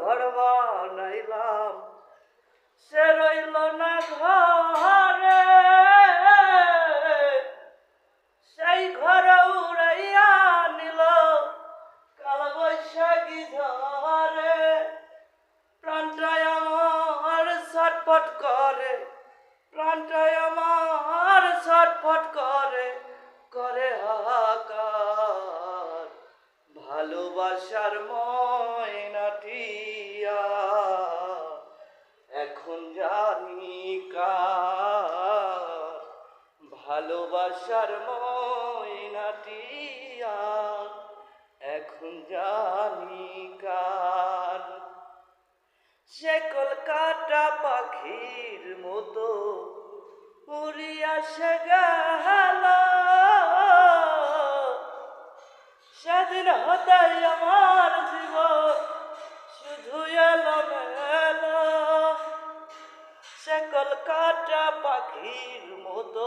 ঘর বানাইলাম সে রইল না ঘরে, সেই ঘরে উড়াইয়া নিল কাল বৈশাখী ঝরে। প্রাণটায় আমার ছটফট করে, প্রাণটায় আমার ছটফট করে, করে হাহাকার। ভালোবাসার ময়নাটিয়া এখন জানি কার, ভালোবাসার ময়নাটিয়া এখন জানি কার। সে কলকাতা পাখির মতো উড়িয়া সে গেল, সেদিন হতেই আমার জীবন শুধু এলোমেলো। সে কলকাতা পাখির মতো